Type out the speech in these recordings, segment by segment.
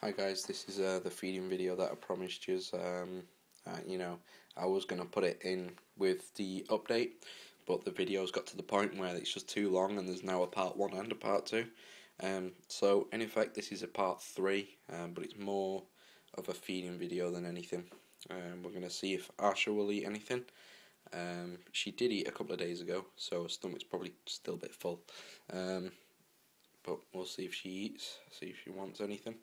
Hi guys, this is the feeding video that I promised you. I was going to put it in with the update, but the video's got to the point where it's just too long and there's now a part 1 and a part 2. So in effect this is a part 3, but it's more of a feeding video than anything. We're going to see if Asha will eat anything. She did eat a couple of days ago, so her stomach's probably still a bit full. But we'll see if she eats, see if she wants anything.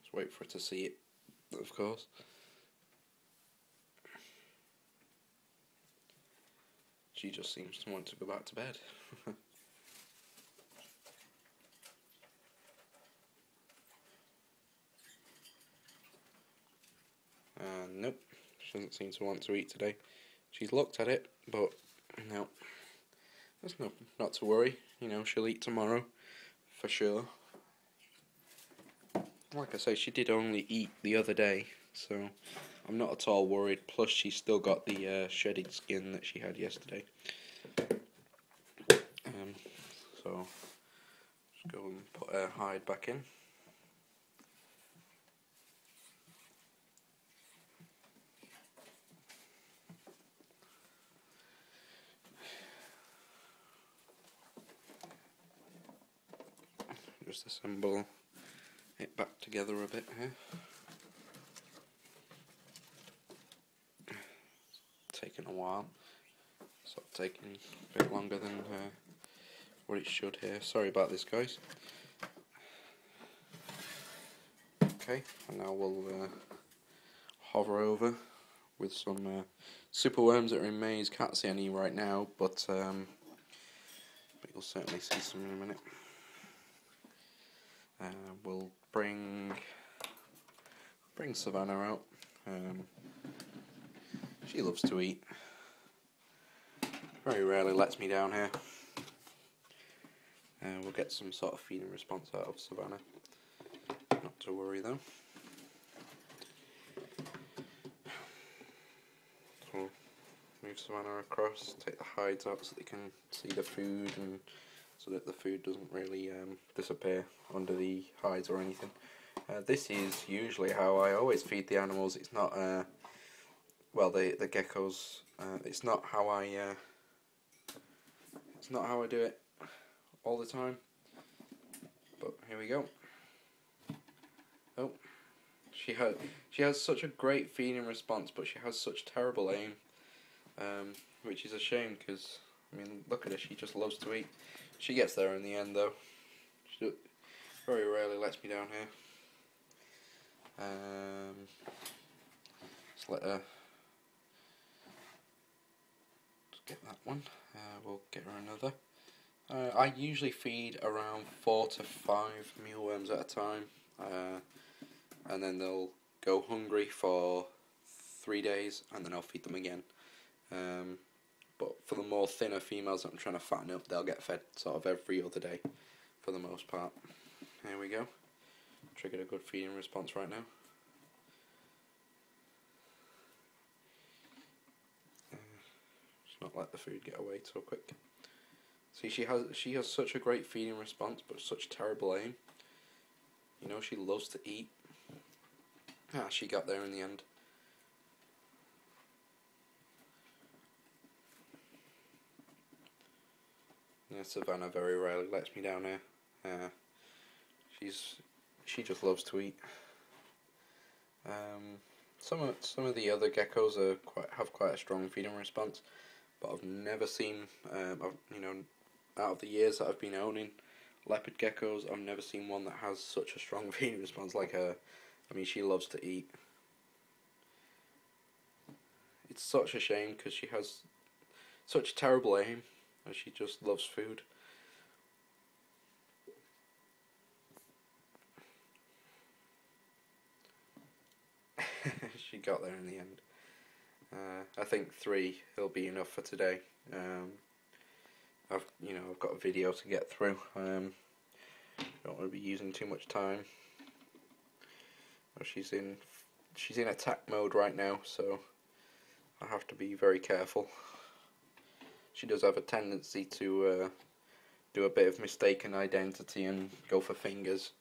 Just wait for her to see it, of course. She just seems to want to go back to bed. Nope, she doesn't seem to want to eat today. She's looked at it, but no, there's not to worry. You know, she'll eat tomorrow, for sure. Like I say, she did only eat the other day, so I'm not at all worried. Plus, she's still got the shedded skin that she had yesterday. So, just go and put her hide back in. Just assemble it back together a bit here. Taking a while, sort of taking a bit longer than what it should here. Sorry about this, guys. Okay, and now we'll hover over with some super worms that are in May's can't see any right now, but you'll certainly see some in a minute. We'll bring Savannah out. She loves to eat. Very rarely lets me down here. We'll get some sort of feeding response out of Savannah. Not to worry though. So move Savannah across, take the hides out so they can see the food, and so that the food doesn't really disappear under the hides or anything. This is usually how I always feed the animals. It's not well, the geckos. It's not how I do it all the time. But here we go. Oh, she has such a great feeding response, but she has such terrible aim, which is a shame because I mean, look at her. She just loves to eat. She gets there in the end, though. She very rarely lets me down here. Just let her. Just get that one. We'll get her another. I usually feed around 4 to 5 mealworms at a time, and then they'll go hungry for 3 days, and then I'll feed them again. But for the more thinner females that I'm trying to fatten up, they'll get fed sort of every other day, for the most part. Here we go. Triggered a good feeding response right now. Just not let the food get away so quick. See, she has such a great feeding response, but such terrible aim. You know, she loves to eat. Ah, she got there in the end. Yeah, Savannah very rarely lets me down here. She just loves to eat. Some of the other geckos have quite a strong feeding response, but I've never seen out of the years that I've been owning leopard geckos, I've never seen one that has such a strong feeding response like her. I mean, she loves to eat. It's such a shame because she has such terrible aim, and she just loves food. She got there in the end. I think 3 will be enough for today. I've got a video to get through. Don't want to be using too much time. Well, she's in attack mode right now, so I have to be very careful. She does have a tendency to do a bit of mistaken identity and go for fingers.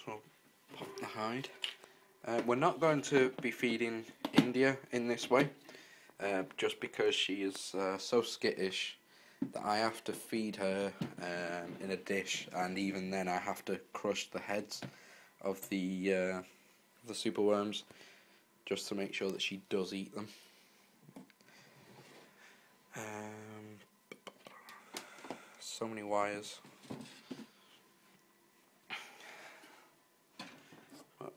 So pop the hide. We're not going to be feeding India in this way, just because she is so skittish that I have to feed her in a dish, and even then I have to crush the heads of the superworms just to make sure that she does eat them. So many wires. But,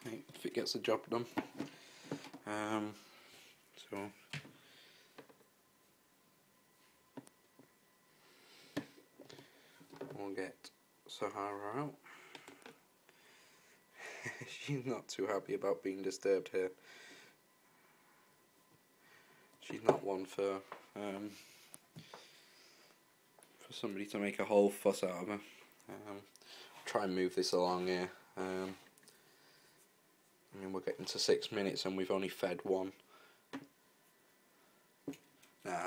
hey, if it gets the job done. So we'll get Sahara out. She's not too happy about being disturbed here. She's not one for somebody to make a whole fuss out of her. Try and move this along here. I mean, we're getting to 6 minutes and we've only fed one.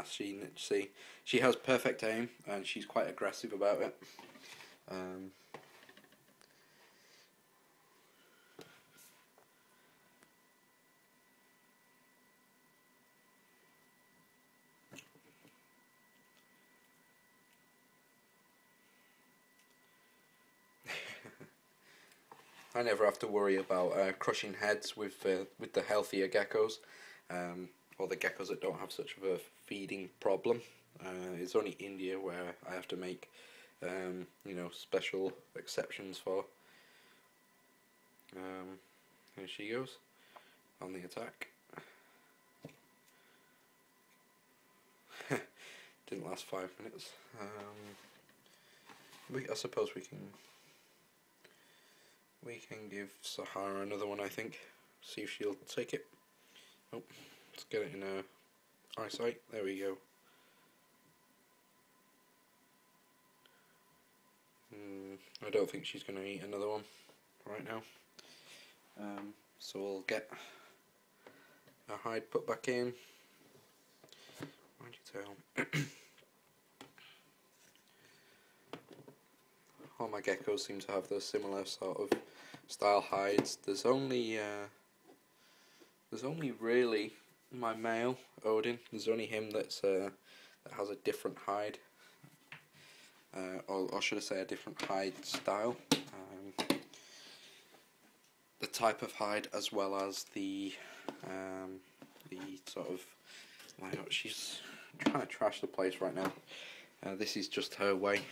She has perfect aim and she's quite aggressive about it. I never have to worry about crushing heads with the healthier geckos, or the geckos that don't have such of a feeding problem. It's only India where I have to make, special exceptions for. Here she goes on the attack. Didn't last 5 minutes. I suppose we can give Sahara another one, I think. See if she'll take it. Oh, let's get it in her eyesight. There we go. I don't think she's going to eat another one right now. So we'll get her hide put back in. Mind your tail. All my geckos seem to have the similar sort of style hides. There's only really my male Odin. There's only him that has a different hide, or should I say a different hide style. The type of hide, as well as the sort of layout. She's trying to trash the place right now. This is just her way.